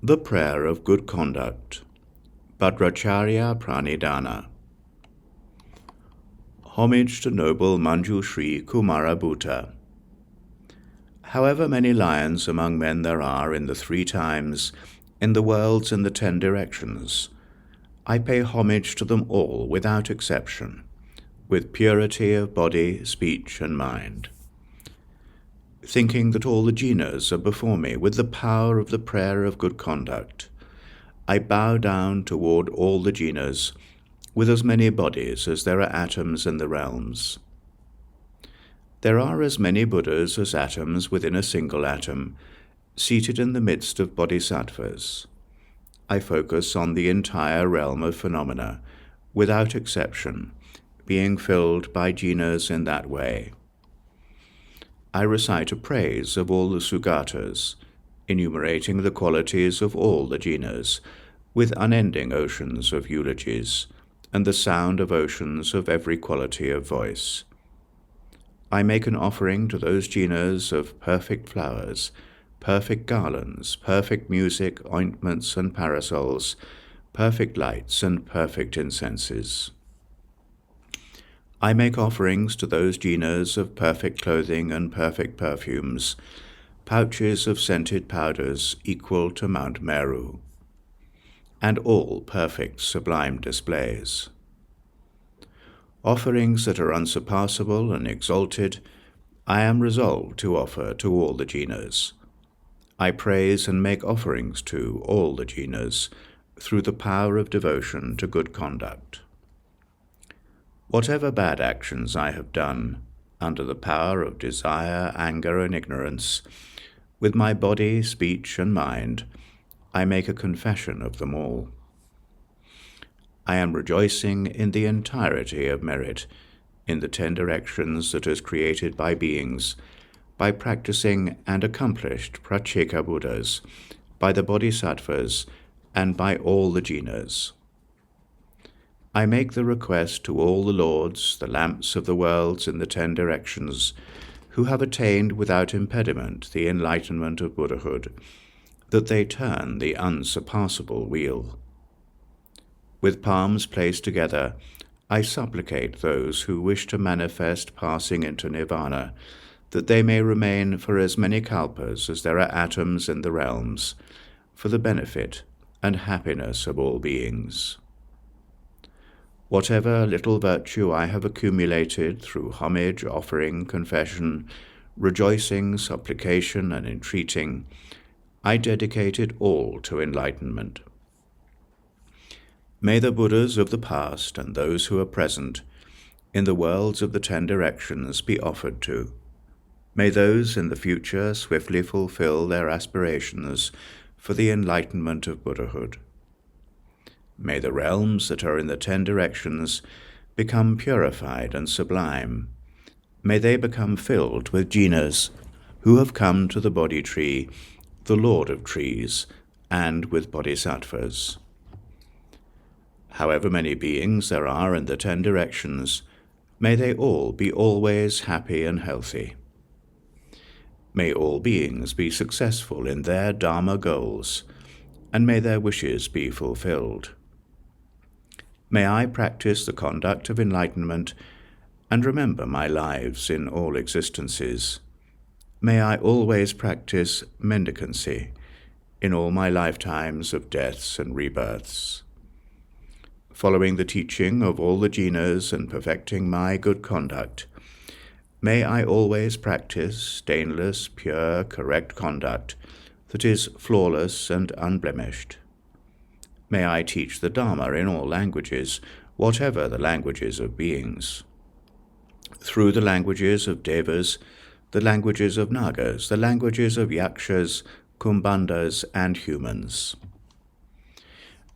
The Prayer of Good Conduct, Bhadracharya Praṇidhāna. Homage to noble Manjushri Kumarabhuta. However many lions among men there are in the three times, in the worlds in the 10 directions, I pay homage to them all without exception, with purity of body, speech, and mind. Thinking that all the jinas are before me with the power of the prayer of good conduct, I bow down toward all the jinas with as many bodies as there are atoms in the realms. There are as many Buddhas as atoms within a single atom, seated in the midst of bodhisattvas. I focus on the entire realm of phenomena, without exception, being filled by jinas in that way. I recite a praise of all the sugatas, enumerating the qualities of all the jinas, with unending oceans of eulogies, and the sound of oceans of every quality of voice. I make an offering to those jinas of perfect flowers, perfect garlands, perfect music, ointments and parasols, perfect lights and perfect incenses. I make offerings to those jinas of perfect clothing and perfect perfumes, pouches of scented powders equal to Mount Meru, and all perfect sublime displays. Offerings that are unsurpassable and exalted, I am resolved to offer to all the jinas. I praise and make offerings to all the jinas through the power of devotion to good conduct. Whatever bad actions I have done, under the power of desire, anger, and ignorance, with my body, speech, and mind, I make a confession of them all. I am rejoicing in the entirety of merit, in the 10 directions that is created by beings, by practicing and accomplished Pratyeka Buddhas, by the bodhisattvas, and by all the jinas. I make the request to all the lords, the lamps of the worlds in the 10 directions, who have attained without impediment the enlightenment of Buddhahood, that they turn the unsurpassable wheel. With palms placed together, I supplicate those who wish to manifest passing into nirvana, that they may remain for as many kalpas as there are atoms in the realms, for the benefit and happiness of all beings. Whatever little virtue I have accumulated through homage, offering, confession, rejoicing, supplication, and entreating, I dedicate it all to enlightenment. May the Buddhas of the past and those who are present in the worlds of the 10 directions be offered to. May those in the future swiftly fulfill their aspirations for the enlightenment of Buddhahood. May the realms that are in the 10 directions become purified and sublime. May they become filled with jinas who have come to the Bodhi tree, the Lord of trees, and with bodhisattvas. However many beings there are in the 10 directions, may they all be always happy and healthy. May all beings be successful in their Dharma goals, and may their wishes be fulfilled. May I practice the conduct of enlightenment and remember my lives in all existences. May I always practice mendicancy in all my lifetimes of deaths and rebirths. Following the teaching of all the jinas and perfecting my good conduct, may I always practice stainless, pure, correct conduct that is flawless and unblemished. May I teach the Dharma in all languages, whatever the languages of beings. Through the languages of devas, the languages of nagas, the languages of yakshas, kumbhandas, and humans.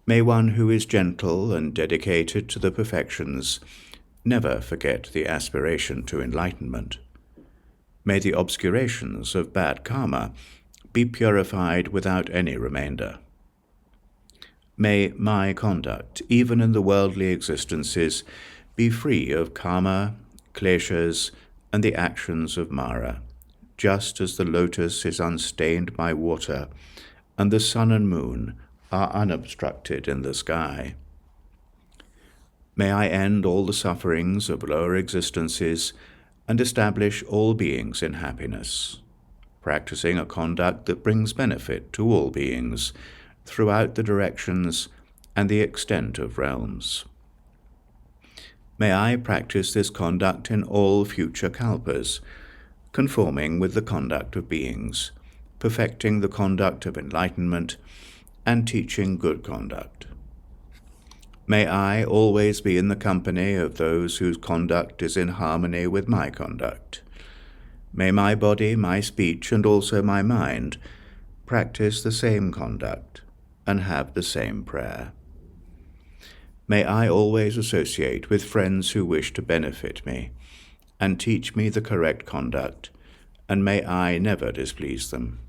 May one who is gentle and dedicated to the perfections never forget the aspiration to enlightenment. May the obscurations of bad karma be purified without any remainder. May my conduct, even in the worldly existences, be free of karma, kleshas, and the actions of Mara, just as the lotus is unstained by water, and the sun and moon are unobstructed in the sky. May I end all the sufferings of lower existences and establish all beings in happiness, practicing a conduct that brings benefit to all beings throughout the directions and the extent of realms. May I practice this conduct in all future kalpas, conforming with the conduct of beings, perfecting the conduct of enlightenment, and teaching good conduct. May I always be in the company of those whose conduct is in harmony with my conduct. May my body, my speech, and also my mind practice the same conduct and have the same prayer. May I always associate with friends who wish to benefit me and teach me the correct conduct, and may I never displease them.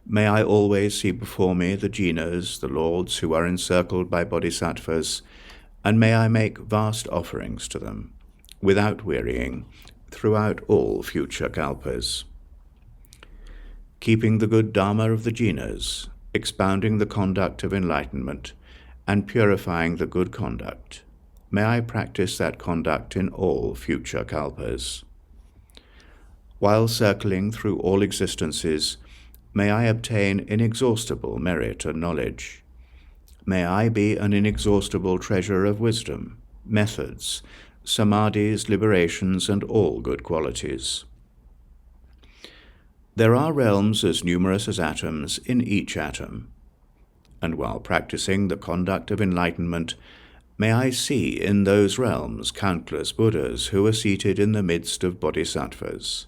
May I always see before me the jinas, the lords who are encircled by bodhisattvas, and may I make vast offerings to them, without wearying, throughout all future kalpas. Keeping the good dharma of the jinas, expounding the conduct of enlightenment, and purifying the good conduct, may I practice that conduct in all future kalpas. While circling through all existences, may I obtain inexhaustible merit and knowledge. May I be an inexhaustible treasure of wisdom, methods, samadhis, liberations, and all good qualities. There are realms as numerous as atoms in each atom, and while practicing the conduct of enlightenment, may I see in those realms countless Buddhas who are seated in the midst of bodhisattvas.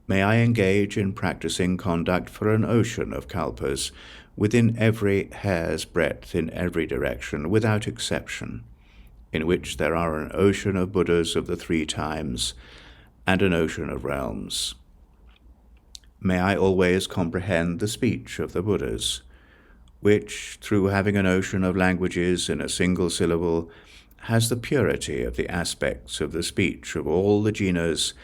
May I engage in practicing conduct for an ocean of kalpas, within every hair's breadth in every direction, without exception, in which there are an ocean of Buddhas of the three times, and an ocean of realms. May I always comprehend the speech of the Buddhas, which, through having an ocean of languages in a single syllable, has the purity of the aspects of the speech of all the jinas,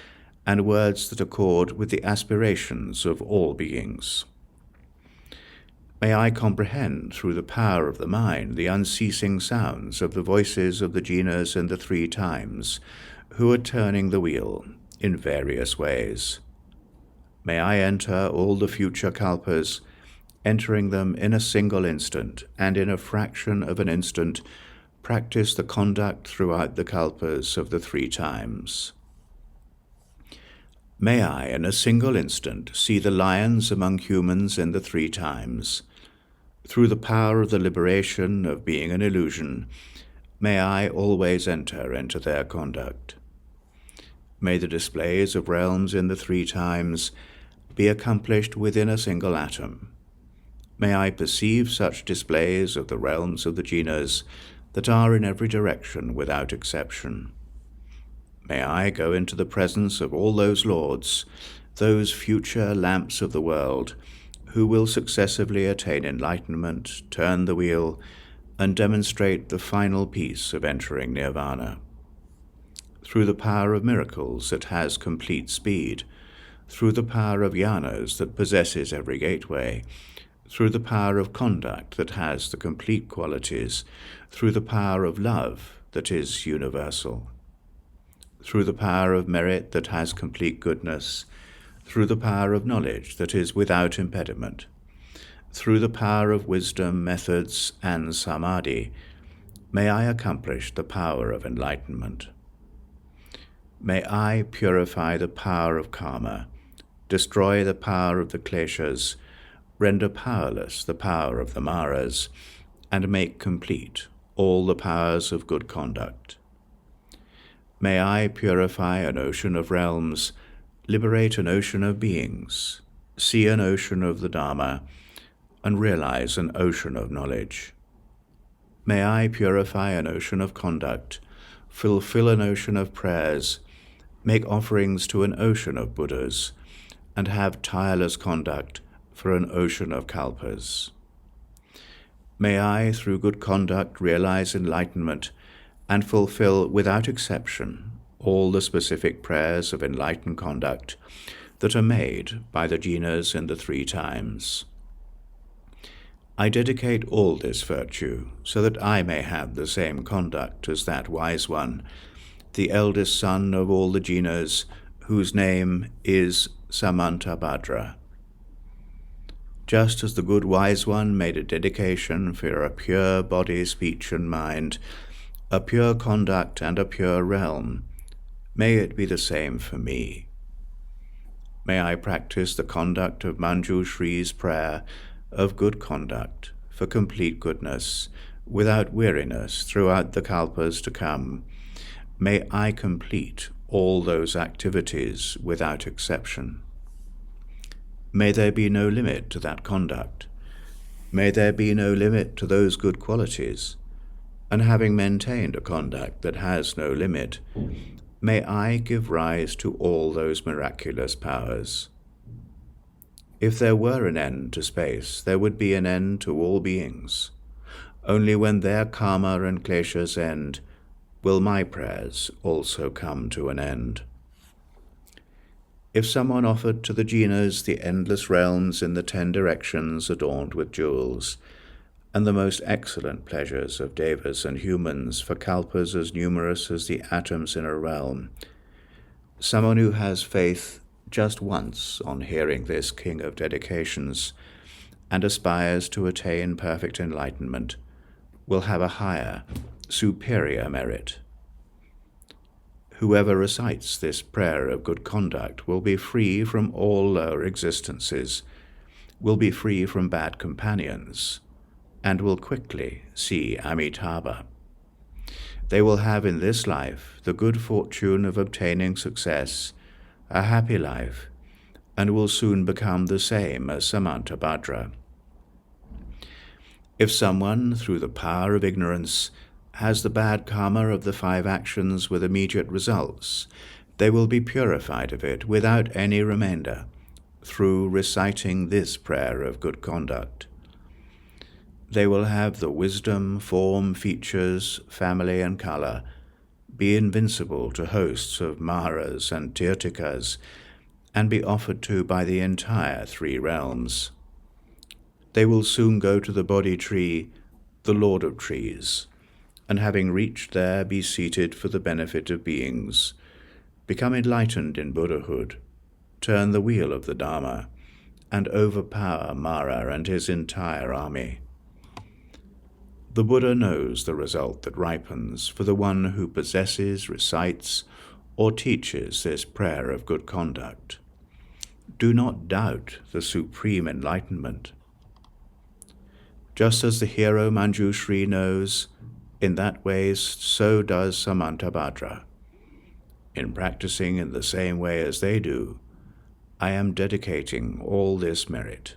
and words that accord with the aspirations of all beings. May I comprehend through the power of the mind the unceasing sounds of the voices of the jinas in the three times, who are turning the wheel in various ways. May I enter all the future kalpas, entering them in a single instant, and in a fraction of an instant practice the conduct throughout the kalpas of the three times. May I, in a single instant, see the lions among humans in the three times. Through the power of the liberation of being an illusion, may I always enter into their conduct. May the displays of realms in the three times be accomplished within a single atom. May I perceive such displays of the realms of the jinas that are in every direction without exception. May I go into the presence of all those lords, those future lamps of the world, who will successively attain enlightenment, turn the wheel, and demonstrate the final peace of entering nirvana. Through the power of miracles that has complete speed, through the power of jhanas that possesses every gateway, through the power of conduct that has the complete qualities, through the power of love that is universal, through the power of merit that has complete goodness, through the power of knowledge that is without impediment, through the power of wisdom, methods, and samadhi, may I accomplish the power of enlightenment. May I purify the power of karma, destroy the power of the kleshas, render powerless the power of the maras, and make complete all the powers of good conduct. May I purify an ocean of realms, liberate an ocean of beings, see an ocean of the Dharma, and realize an ocean of knowledge. May I purify an ocean of conduct, fulfill an ocean of prayers, make offerings to an ocean of Buddhas, and have tireless conduct for an ocean of kalpas. May I, through good conduct, realize enlightenment and fulfill without exception all the specific prayers of enlightened conduct, that are made by the jinas in the three times. I dedicate all this virtue so that I may have the same conduct as that wise one, the eldest son of all the jinas, whose name is Samantabhadra. Just as the good wise one made a dedication for a pure body, speech, and mind, a pure conduct, and a pure realm, may it be the same for me. May I practice the conduct of Manjushri's prayer of good conduct for complete goodness, without weariness throughout the kalpas to come. May I complete all those activities without exception. May there be no limit to that conduct. May there be no limit to those good qualities. And having maintained a conduct that has no limit, may I give rise to all those miraculous powers. If there were an end to space, there would be an end to all beings. Only when their karma and kleshas end, will my prayers also come to an end. If someone offered to the jinas the endless realms in the 10 directions adorned with jewels, and the most excellent pleasures of devas and humans for kalpas as numerous as the atoms in a realm, someone who has faith just once on hearing this king of dedications and aspires to attain perfect enlightenment will have a higher, superior merit. Whoever recites this prayer of good conduct will be free from all lower existences, will be free from bad companions, and will quickly see Amitabha. They will have in this life the good fortune of obtaining success, a happy life, and will soon become the same as Samantabhadra. If someone, through the power of ignorance, has the bad karma of the 5 actions with immediate results, they will be purified of it without any remainder, through reciting this prayer of good conduct. They will have the wisdom, form, features, family, and color, be invincible to hosts of Maharas and Tirthikas, and be offered to by the entire 3 realms. They will soon go to the Bodhi tree, the Lord of trees, and having reached there be seated for the benefit of beings, become enlightened in Buddhahood, turn the wheel of the Dharma, and overpower Mara and his entire army. The Buddha knows the result that ripens for the one who possesses, recites, or teaches this prayer of good conduct. Do not doubt the supreme enlightenment. Just as the hero Manjushri knows, in that way so does Samantabhadra. In practicing in the same way as they do, I am dedicating all this merit.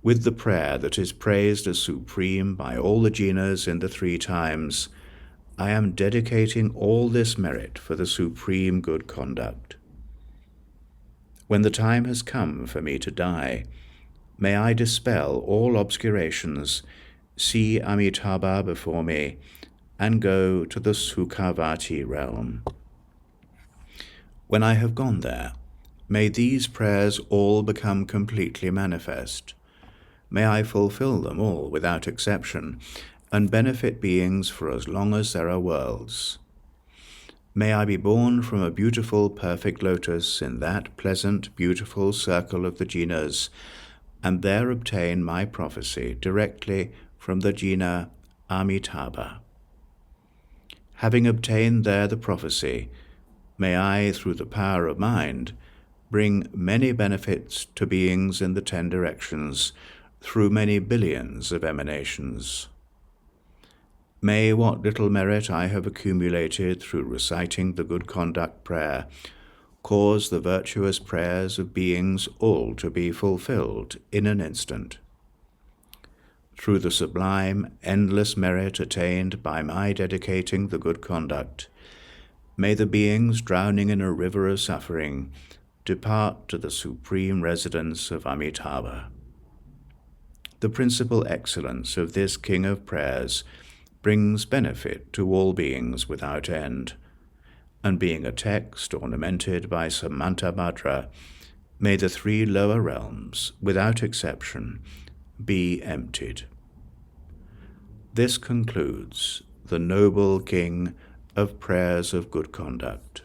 With the prayer that is praised as supreme by all the jinas in the 3 times, I am dedicating all this merit for the supreme good conduct. When the time has come for me to die, may I dispel all obscurations, see Amitabha before me, and go to the Sukhavati realm. When I have gone there, may these prayers all become completely manifest. May I fulfill them all without exception, and benefit beings for as long as there are worlds. May I be born from a beautiful, perfect lotus in that pleasant, beautiful circle of the jinas, and there obtain my prophecy directly from the jina Amitabha. Having obtained there the prophecy, may I, through the power of mind, bring many benefits to beings in the 10 directions, through many billions of emanations. May what little merit I have accumulated through reciting the good conduct prayer cause the virtuous prayers of beings all to be fulfilled in an instant. Through the sublime, endless merit attained by my dedicating the good conduct, may the beings drowning in a river of suffering depart to the supreme residence of Amitabha. The principal excellence of this King of Prayers brings benefit to all beings without end. and being a text ornamented by some mantra, may the 3 lower realms, without exception, be emptied. This concludes the noble king of prayers of good conduct.